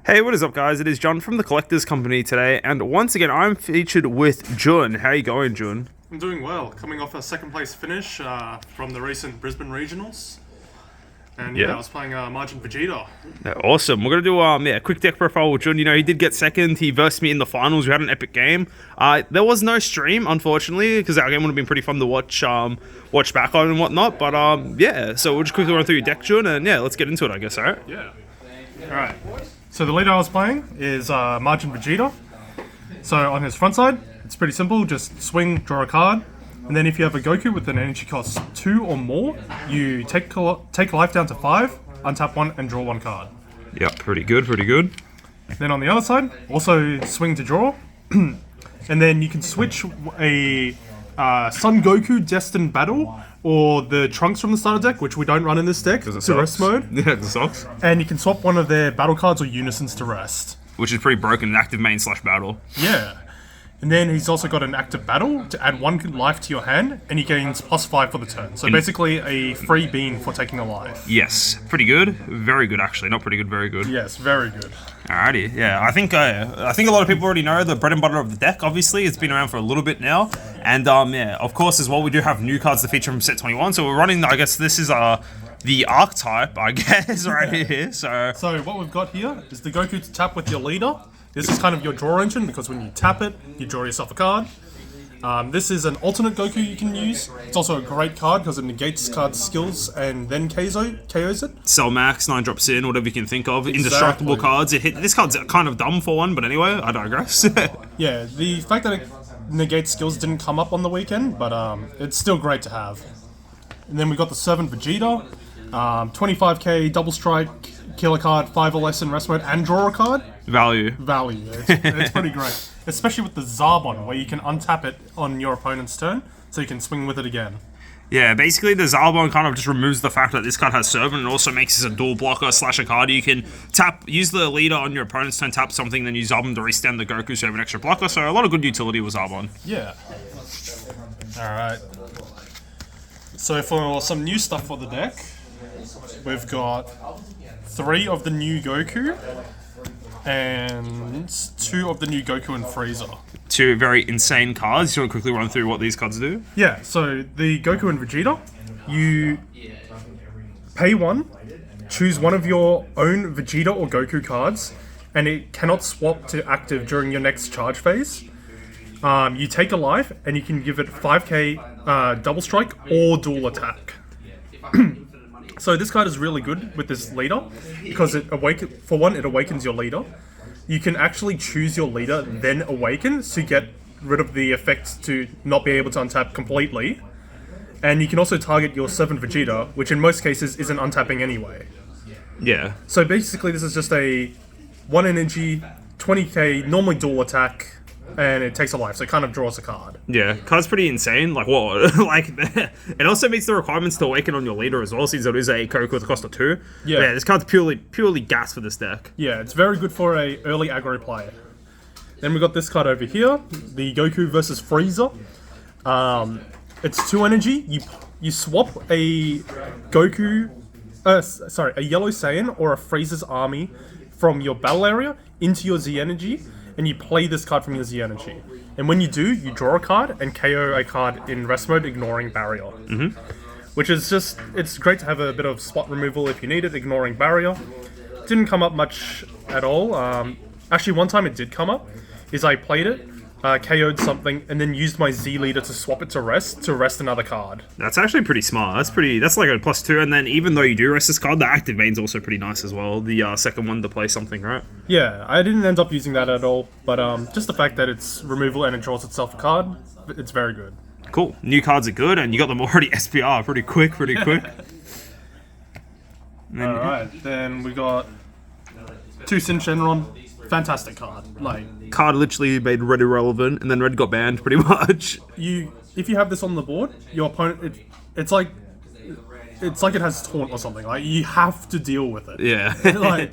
Hey, what is up, guys? It is John from the Collectors Company today, and once again, I'm featured with Jun. How you going, Jun? I'm doing well, coming off a second place finish from the recent Brisbane Regionals. And yeah, I was playing Majin Vegeta. Awesome. We're going to do a quick deck profile with Jun. You know, he did get second. He versed me in the finals. We had an epic game. There was no stream, unfortunately, because our game would have been pretty fun to watch back on and whatnot. But yeah, so we'll just quickly run through your deck, Jun, and yeah, let's get into it, I guess, alright? Yeah. Alright. So the leader I was playing is Majin Vegeta. So on his front side, it's pretty simple. Just swing, draw a card. And then if you have a Goku with an energy cost 2 or more, you take life down to 5, untap 1, and draw 1 card. Yep, pretty good, pretty good. Then on the other side, also swing to draw. And then you can switch a Son Goku Destined Battle or the Trunks from the starter deck, which we don't run in this deck, to rest mode. Yeah, it sucks. And you can swap one of their battle cards or unisons to rest. Which is pretty broken in active main / battle. Yeah. And then he's also got an active battle to add 1 life to your hand, and he gains +5 for the turn. So basically a free bean for taking a life. Yes, pretty good. Very good, actually. Not pretty good, very good. Yes, very good. Alrighty, yeah. I think a lot of people already know the bread and butter of the deck. Obviously, it's been around for a little bit now, and yeah, of course as well, we do have new cards to feature from set 21. So we're running. I guess this is the archetype, I guess, right here. So what we've got here is the Goku to tap with your leader. This is kind of your draw engine, because when you tap it, you draw yourself a card. This is an alternate Goku you can use. It's also a great card because it negates card's skills and then KOs it. Cell max, 9 drops in, whatever you can think of. Exactly. Indestructible cards. This card's kind of dumb for one, but anyway, I digress. Yeah, the fact that it negates skills didn't come up on the weekend, but it's still great to have. And then we got the Servant Vegeta, 25k, double strike, kill a card, 5 or less in rest mode, and draw a card. Value. It's pretty great. Especially with the Zarbon, where you can untap it on your opponent's turn, so you can swing with it again. Yeah, basically the Zarbon kind of just removes the fact that this card has Servant, and also makes this a dual blocker / a card. You can use the leader on your opponent's turn, tap something, then use Zarbon to restand the Goku, so you have an extra blocker. So a lot of good utility with Zarbon. Yeah. Alright. So for some new stuff for the deck, we've got 3 of the new Goku, and 2 of the new Goku and Frieza. 2 very insane cards. Do you want to quickly run through what these cards do? Yeah, so the Goku and Vegeta, you pay 1, choose one of your own Vegeta or Goku cards, and it cannot swap to active during your next charge phase. You take a life, and you can give it 5k double strike or dual attack. So this card is really good with this leader, because it awakens your leader. You can actually choose your leader, then awaken, to get rid of the effect to not be able to untap completely. And you can also target your Servant Vegeta, which in most cases isn't untapping anyway. Yeah. So basically this is just a 1 energy, 20k, normally dual attack, and it takes a life, so it kind of draws a card. Yeah, card's pretty insane. Like, what? Like, it also meets the requirements to awaken on your leader as well, since it is a Goku with a cost of 2. Yeah. But yeah, this card's purely gas for this deck. Yeah, it's very good for a early aggro player. Then we got this card over here, the Goku versus Frieza. It's 2 energy. You swap a Goku, a Yellow Saiyan or a Frieza's army from your battle area into your Z energy, and you play this card from your Z energy. And when you do, you draw a card and KO a card in rest mode, ignoring barrier. Which is just, it's great to have a bit of spot removal if you need it, ignoring barrier. Didn't come up much at all. Actually, one time it did come up, is I played it, KO'd something, and then used my Z leader to swap it to rest another card. That's actually pretty smart. That's like a +2, and then even though you do rest this card, the active main's also pretty nice as well. The second one to play something, right? Yeah, I didn't end up using that at all, but just the fact that it's removal and it draws itself a card, it's very good. Cool. New cards are good, and you got them already SPR pretty quick. Alright, then we got 2 Sin Shenron. Fantastic card. Card literally made Red irrelevant, and then Red got banned pretty much. If you have this on the board, your opponent, it's like it has taunt or something. Like, you have to deal with it. Yeah. Like,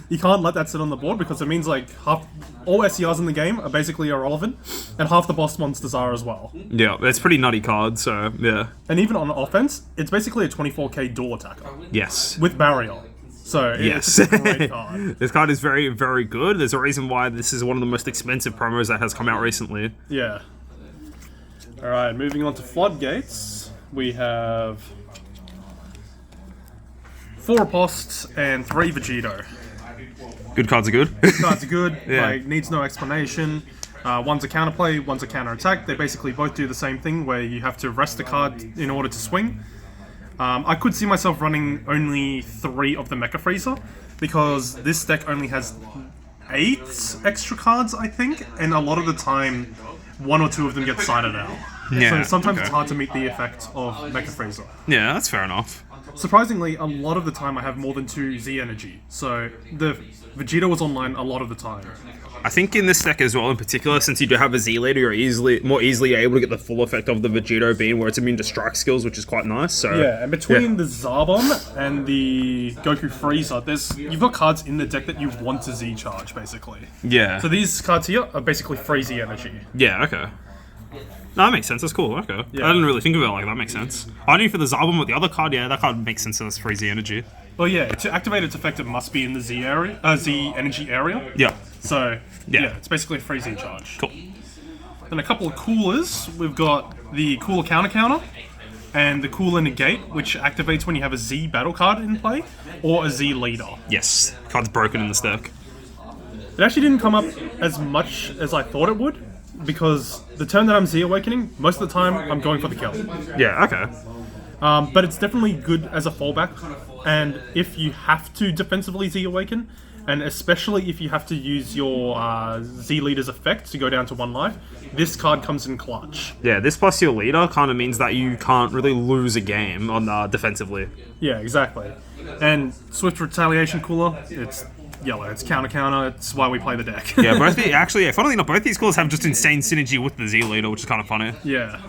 you can't let that sit on the board, because it means like all SCRs in the game are basically irrelevant, and half the boss monsters are as well. Yeah, it's pretty nutty card. So yeah. And even on offense, it's basically a 24k dual attacker. Yes. With barrier. So Yes. it's a great card. This card is very, very good. There's a reason why this is one of the most expensive promos that has come out recently. Yeah. Alright, moving on to Floodgates. We have 4 Aposts and 3 Vegito. Good cards are good. Cards are good, Yeah. like, needs no explanation. One's a counterplay, one's a counter attack. They basically both do the same thing where you have to rest a card in order to swing. I could see myself running only 3 of the Mecha Freezer because this deck only has 8 extra cards, I think, and a lot of the time, 1 or 2 of them get sided out. Yeah, So sometimes okay. it's hard to meet the effect of Mecha Freezer. Yeah, that's fair enough. Surprisingly, a lot of the time I have more than 2 Z energy, so the Vegeta was online a lot of the time. I think in this deck as well, in particular, since you do have a Z leader, you're more easily able to get the full effect of the Vegito being where it's immune to strike skills, which is quite nice. So Yeah, and between the Zarbon and the Goku Freezer, you've got cards in the deck that you want to Z charge, basically. yeah, So these cards here are basically free Z energy. yeah, okay. No, that makes sense. That's cool. Okay, Yeah. I didn't really think of it like that. Makes sense. I knew for the Zarbon with the other card, yeah, that card makes sense. So that's free Z energy. Well, yeah, to activate its effect, it must be in the Z area, Z energy area. Yeah, So Yeah. yeah, it's basically a free Z charge. cool. Then a couple of coolers. We've got the Cooler Counter and the Cooler Negate, which activates when you have a Z battle card in play or a Z leader. Yes, card's broken in this deck. It actually didn't come up as much as I thought it would, because the turn that I'm Z Awakening, most of the time I'm going for the kill. Yeah, okay. But it's definitely good as a fallback, and if you have to defensively Z Awaken, and especially if you have to use your Z Leader's effect to go down to 1 life, this card comes in clutch. Yeah, this plus your leader kind of means that you can't really lose a game on defensively. Yeah, exactly. And Swift Retaliation Cooler, it's yellow, it's counter, it's why we play the deck. Yeah, funnily enough, both these calls have just insane synergy with the Z leader, which is kind of funny. Yeah.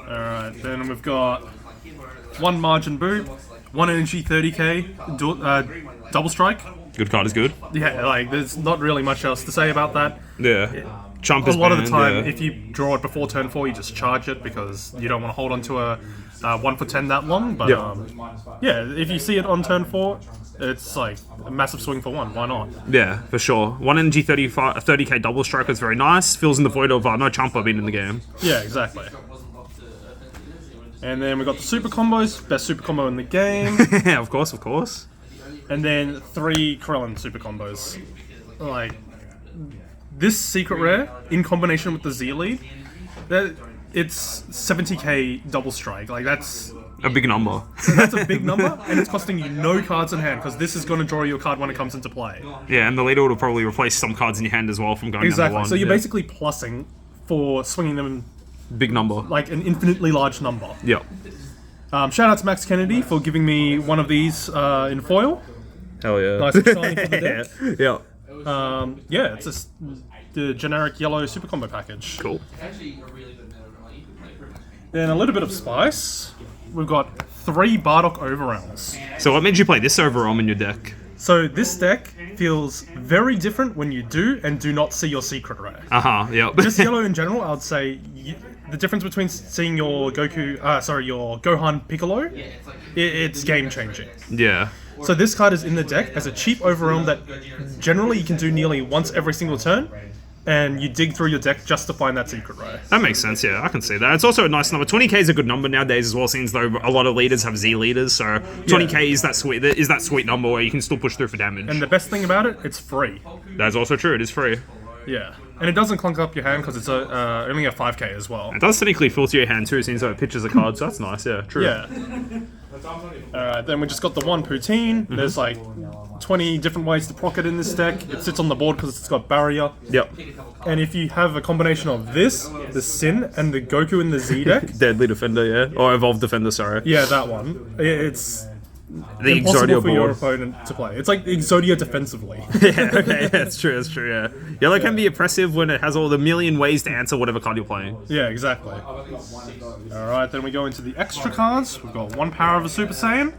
Alright, then we've got 1 Margin Boot, 1 Energy 30k, Double Strike. Good card is good. Yeah, like, there's not really much else to say about that. Yeah. Chump A is lot of the banned, time, yeah. if you draw it before turn 4, you just charge it because you don't want to hold on to a 1 for 10 that long. But Yeah. yeah, if you see it on turn 4, it's like a massive swing for 1. Why not? Yeah, for sure. 1 energy 30k double strike is very nice. Fills in the void of no Chumpa being in the game. Yeah, exactly. And then we got the super combos, best super combo in the game. Yeah, of course, of course. And then 3 Krillin super combos. Like, this secret rare, in combination with the Z lead, it's 70k double strike. Like, that's A big number. a big number, and it's costing you no cards in hand, because this is going to draw you a card when it comes into play. Yeah, and the leader will probably replace some cards in your hand as well from going down Exactly. to 1. So you're yeah. basically plussing for swinging them Big number. like an infinitely large number. Yeah. Shout out to Max Kennedy for giving me one of these in foil. Hell yeah. Nice and shiny for the deck. Yeah. Yeah, it's just the generic yellow super combo package. Cool. Then a little bit of spice. We've got 3 Bardock Overrealms. So what made you play this overarm in your deck? So this deck feels very different when you do and do not see your secret rare. Yep. Just yellow in general, I would say the difference between seeing your your Gohan Piccolo, it's game changing. Yeah. So this card is in the deck as a cheap overwhelm that generally you can do nearly once every single turn, and you dig through your deck just to find that secret rare. That makes sense, yeah, I can see that. It's also a nice number. 20k is a good number nowadays as well, since though a lot of leaders have Z leaders, so 20k is that sweet number where you can still push through for damage. And the best thing about it, it's free. That's also true, it is free. Yeah. And it doesn't clunk up your hand because it's only a 5k as well. It does technically filter your hand too, since it pitches a card, so that's nice, yeah, true. Yeah. Alright, then we just got the 1 Poutine. There's like 20 different ways to proc it in this deck. It sits on the board because it's got barrier. Yep. And if you have a combination of this, the Sin, and the Goku in the Z deck, Deadly Defender, yeah. Or Evolved Defender, sorry. yeah, that one, it's The impossible Exodia for your board. opponent to play. It's like Exodia defensively. Yeah, okay, that's true, yeah. Yellow can be oppressive when it has all the million ways to answer whatever card you're playing. Yeah, exactly. Alright, then we go into the extra cards. We've got 1 Power of a Super Saiyan.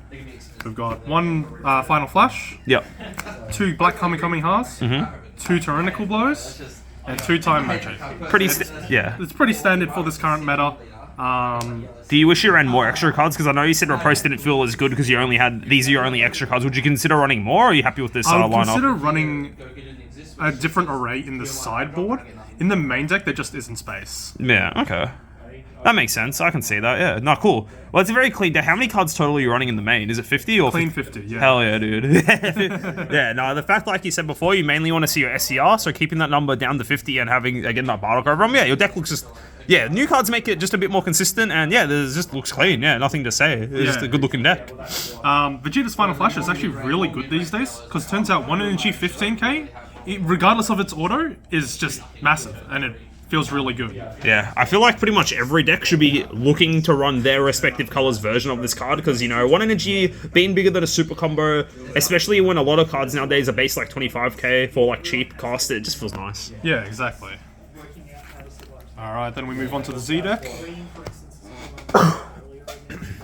We've got 1 Final Flash. Yep. 2 Black Kamikaze. 2 Tyrannical Blows. And 2 Time Magic. Yeah. It's pretty standard for this current meta. Do you wish you ran more extra cards? Because I know you said Repose didn't feel as good because you only had these are your only extra cards. Would you consider running more, or are you happy with this I would lineup? consider running a different array in the sideboard. In the main deck, there just isn't space. Yeah, okay. That makes sense. I can see that, yeah. No, cool. Well, it's a very clean deck. How many cards total are you running in the main? Is it 50 or... Clean 50, yeah. Hell yeah, dude. Yeah, no, the fact, like you said before, you mainly want to see your SCR, so keeping that number down to 50 and having, again, that Bardock over them, yeah, your deck looks just... Yeah, new cards make it just a bit more consistent, and yeah, it just looks clean. Yeah, nothing to say. It's just a good-looking deck. Vegeta's Final Flash is actually really good these days, because it turns out 1 energy 15k, regardless of its auto, is just massive, and it feels really good. Yeah, I feel like pretty much every deck should be looking to run their respective colors version of this card, because, you know, 1 energy being bigger than a super combo, especially when a lot of cards nowadays are based like 25k for like cheap cost, it just feels nice. Yeah, exactly. Alright, then we move on to the Z deck.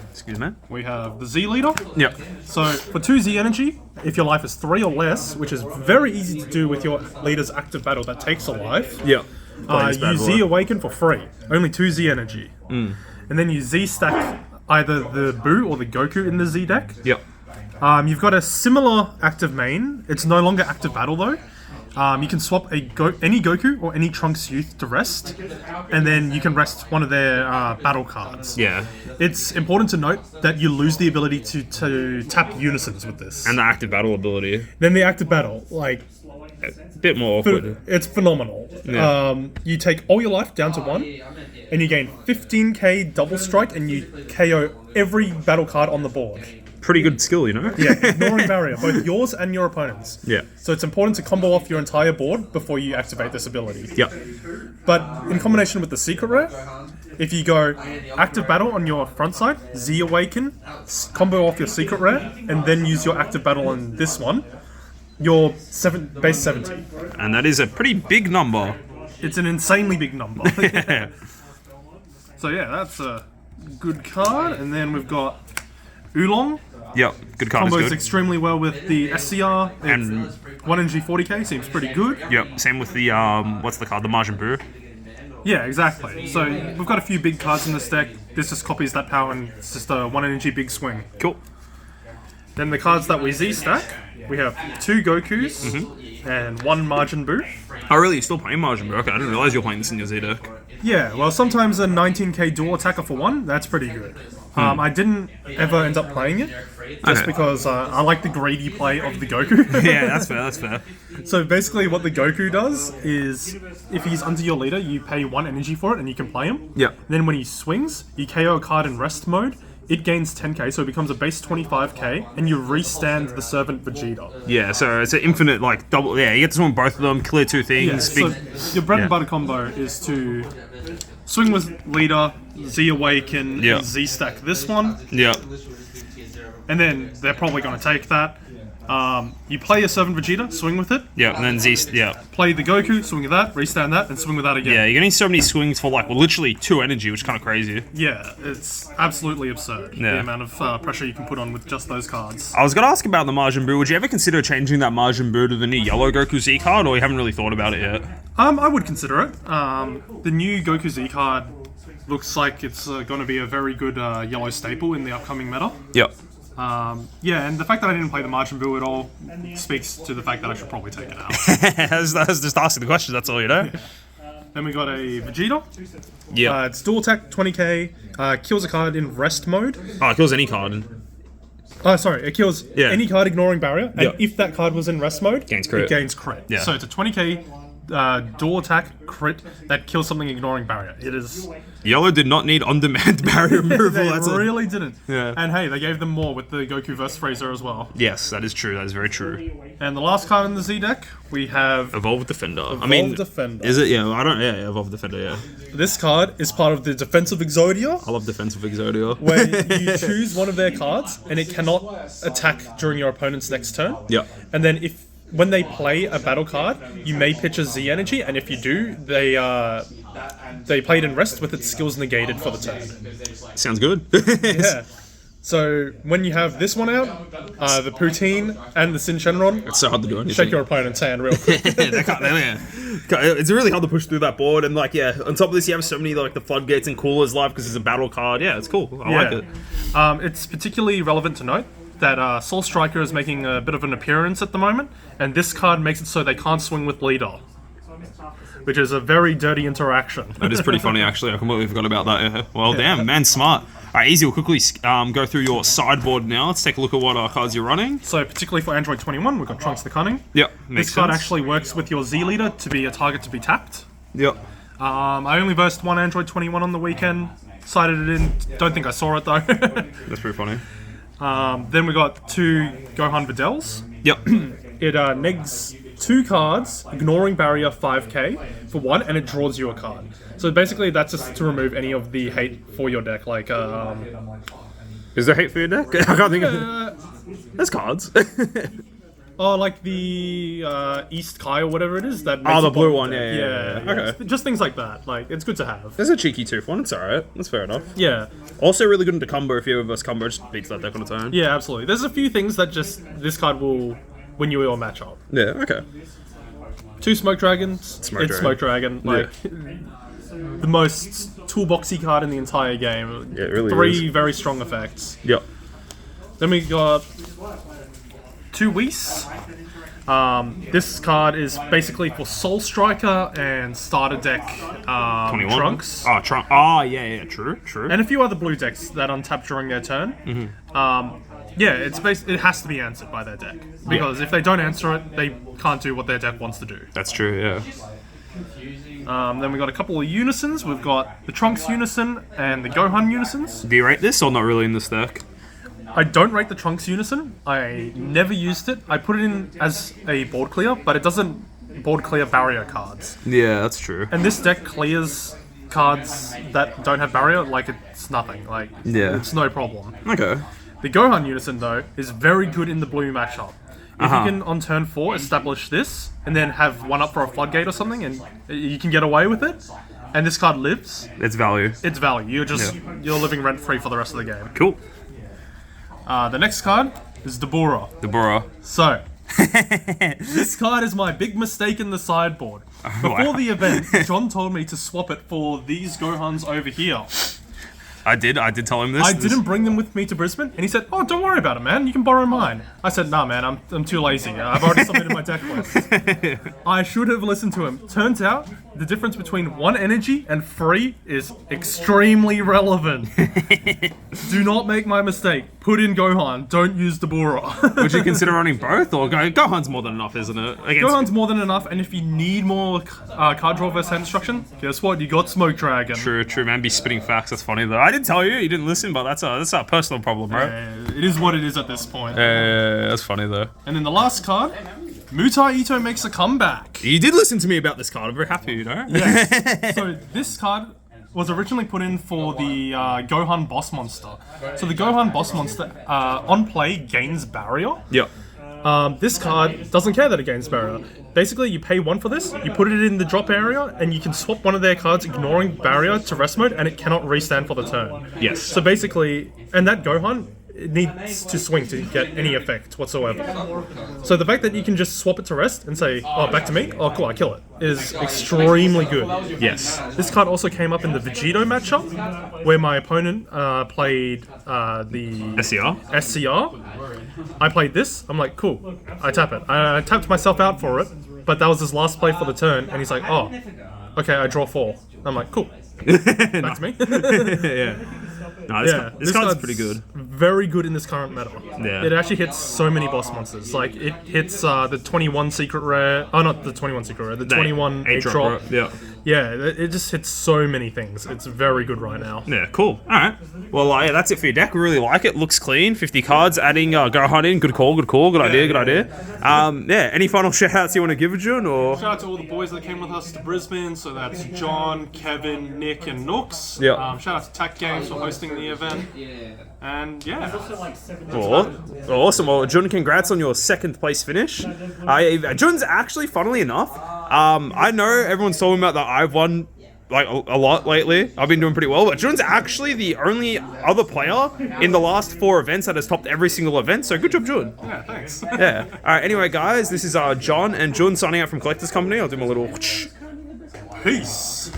Excuse me. We have the Z leader. Yep. So for 2 Z energy, if your life is 3 or less, which is very easy to do with your leader's active battle that takes a life, Yep. you Z awaken for free. Only 2 Z energy. And then you Z stack either the Boo or the Goku in the Z deck. Yep. You've got a similar active main. It's no longer active battle though. You can swap any Goku or any Trunks Youth to rest, and then you can rest one of their battle cards. Yeah. It's important to note that you lose the ability to tap unisons with this. And the active battle ability. Then the active battle, like... A bit more awkward. It's phenomenal. Yeah. You take all your life down to 1, and you gain 15k double strike, and you KO every battle card on the board. Pretty good skill, you know? Yeah, ignoring barrier, both yours and your opponent's. Yeah. So it's important to combo off your entire board before you activate this ability. Yep. But in combination with the secret rare, if you go active battle on your front side, Z awaken, combo off your secret rare, and then use your active battle on this one, you're base 70. And that is a pretty big number. It's an insanely big number. Yeah. So yeah, that's a good card. And then we've got Oolong. Yep, good card Combos is good. extremely well with the SCR. And 1 energy 40k seems pretty good. Yep, same with the what's the card? The Majin Buu. Yeah, exactly. So we've got a few big cards in this deck. This just copies that power and it's just a 1 energy big swing. Cool. Then the cards that we Z stack, we have 2 Gokus and 1 Majin Buu. Oh really, you're still playing Majin Buu? Okay, I didn't realize you were playing this in your Z deck. Yeah, well sometimes a 19k dual attacker for 1, that's pretty good. I didn't ever end up playing it, just because I like the greedy play of the Goku. Yeah, that's fair, that's fair. So basically what the Goku does is, if he's under your leader, you pay 1 energy for it and you can play him. Yep. Then when he swings, you KO a card in rest mode, it gains 10k, so it becomes a base 25k, and you restand the Servant Vegeta. Yeah, so it's an infinite, like, double, yeah, you get to swing both of them, clear 2 things. Yeah, so your bread and butter combo is to swing with leader, Z awaken, Yeah. and Z stack this one, Yeah. and then they're probably going to take that. You play your Servant Vegeta, swing with it. Yeah, and then Z, yeah. Play the Goku, swing with that, restand that, and swing with that again. Yeah, you're getting so many swings for, like, well, literally 2 energy, which is kind of crazy. Yeah, it's absolutely absurd, Yeah. the amount of pressure you can put on with just those cards. I was going to ask about the Majin Buu. Would you ever consider changing that Majin Buu to the new Yellow Goku Z card, or you haven't really thought about it yet? I would consider it. The new Goku Z card looks like it's going to be a very good yellow staple in the upcoming meta. Yep. Yeah, and the fact that I didn't play the Majin Buu at all speaks to the fact that I should probably take it out. I was just asking the question, that's all, you know? Then we got a Vegito. Yeah. It's dual attack, 20k, kills a card in rest mode. Oh, it kills any card. Oh, sorry, it kills any card ignoring barrier, and if that card was in rest mode, Gains crit. it gains crit. Yeah. So it's a 20k dual attack crit that kills something ignoring barrier. It is... Yellow did not need on-demand barrier removal. They That's really didn't. Yeah. And hey, they gave them more with the Goku vs. Frieza as well. Yes, that is true. That is very true. And the last card in the Z deck, we have Evolved Defender. Evolved Defender. Is it? Yeah, I don't. Yeah, Evolved Defender. Yeah. This card is part of the Defensive Exodia, I love Defensive Exodia. where you choose one of their cards and it cannot attack during your opponent's next turn. Yeah. And then when they play a battle card, you may pitch a Z energy, and if you do, they play it in rest with its skills negated for the turn. Sounds good. Yeah. So when you have this one out, the Poutine and the Sin Shenron, It's so hard to do anything. shake your opponent's hand real quick. It's really hard to push through that board, and like, yeah, on top of this, you have so many like the floodgates and coolers live because it's a battle card. Yeah, it's cool. I like it. It's particularly relevant to note that Soul Striker is making a bit of an appearance at the moment, and this card makes it so they can't swing with leader, which is a very dirty interaction. That is pretty funny, actually. I completely forgot about that. Yeah. Well, damn, man, smart. All right, Easy, we'll quickly go through your sideboard now. Let's take a look at what cards you're running. So, particularly for Android 21, we've got Trunks the Cunning. Yep, This card actually works with your Z leader to be a target to be tapped. Yep. I only versed one Android 21 on the weekend. Cited it in. Don't think I saw it though. That's pretty funny. Then we got 2 Gohan Videls. Yep. It negs 2 cards, ignoring barrier 5k for 1, and it draws you a card. So basically, that's just to remove any of the hate for your deck. Like, Is there hate for your deck? I can't think of. There's cards. like the East Kai or whatever it is. That Oh, the blue one. deck. Yeah. Okay. Just things like that. Like, it's good to have. There's a cheeky tooth one. It's alright. That's fair enough. Yeah. Also, really good into combo. If you ever versus combo, it just beats that deck on its own. Yeah, absolutely. There's a few things that just this card will win you your matchup. Yeah. Okay. 2 Smoke Dragons. Smoke Smoke Dragon. Like, the most toolboxy card in the entire game. Yeah, it really 3 very strong effects. Yep. Then we got 2 Whis. This card is basically for Soul Striker and starter deck 21. Trunks. Oh, Trunk. Oh, yeah. True. And a few other blue decks that untap during their turn. It has to be answered by their deck. Because if they don't answer it, they can't do what their deck wants to do. That's true. Yeah. Then we got a couple of Unisons. We've got the Trunks Unison and the Gohan Unisons. Do you rate this or not really in this deck? I don't rate the Trunks Unison. I never used it. I put it in as a board clear, but it doesn't board clear barrier cards. Yeah, that's true. And this deck clears cards that don't have barrier like it's nothing. Like, it's no problem. Okay. The Gohan Unison, though, is very good in the blue matchup. If you can, on turn 4, establish this, and then have 1 up for a floodgate or something, and you can get away with it, and this card lives, It's value. it's value. You're living rent-free for the rest of the game. Cool. The next card is Deborah. Deborah. So, this card is my big mistake in the sideboard. Before the event, John told me to swap it for these Gohans over here. I did tell him this. I didn't bring them with me to Brisbane, and he said, "Oh, don't worry about it, man. You can borrow mine." I said, "Nah, man. I'm too lazy. I've already submitted my deck list." I should have listened to him. Turns out, the difference between 1 energy and 3 is extremely relevant. Do not make my mistake. Put in Gohan. Don't use Deborah. Would you consider running both, or Gohan's more than enough, isn't it? Gohan's more than enough, and if you need more card draw versus hand destruction, guess what? You got Smoke Dragon. True, man. Be spitting facts. That's funny though. I didn't tell you. You didn't listen, but that's a personal problem, right? It is what it is at this point. That's funny though. And then the last card, Mutai Ito makes a comeback. You did listen to me about this card. I'm very happy, you know? Yes. So this card was originally put in for the Gohan Boss Monster. So the Gohan Boss Monster, on play, gains barrier. Yep. This card doesn't care that it gains barrier. Basically, you pay 1 for this, you put it in the drop area, and you can swap one of their cards ignoring barrier to rest mode, and it cannot restand for the turn. Yes. So basically, and that Gohan, it needs to swing to get any effect whatsoever. So the fact that you can just swap it to rest and say, "Oh, back to me. Oh, cool, I kill it," is extremely good. Yes. This card also came up in the Vegito matchup, where my opponent played the SCR. I played this. I'm like, cool. I tap it. I tapped myself out for it, but that was his last play for the turn, and he's like, "Oh, okay, I draw 4." I'm like, cool. Back to me. Yeah. No, this card's pretty good. Very good in this current meta. Yeah. It actually hits so many boss monsters. Like, it hits the 21 secret rare. Oh, not the 21 secret rare. The 21 8 drop. Yeah. Yeah, it just hits so many things. It's very good right now. Yeah, cool. Alright. Well, yeah, that's it for your deck. We really like it. Looks clean. 50 cards. Adding Gohan in. Good call. Good idea. Yeah, any final shout-outs you want to give, Jun? Or? Shout out to all the boys that came with us to Brisbane. So that's John, Kevin, Nick, and Nooks. Yeah. Shout out to Tac Games for hosting the event. And yeah. Awesome. Well, Jun, congrats on your 2nd place finish. Jun's actually, funnily enough, I know everyone's talking about that I've won like a lot lately. I've been doing pretty well, but Jun's actually the only other player in the last 4 events that has topped every single event. So good job, Jun. Yeah, thanks. Yeah. All right. Anyway, guys, this is John and Jun signing out from Collectors Company. I'll do my little. Peace.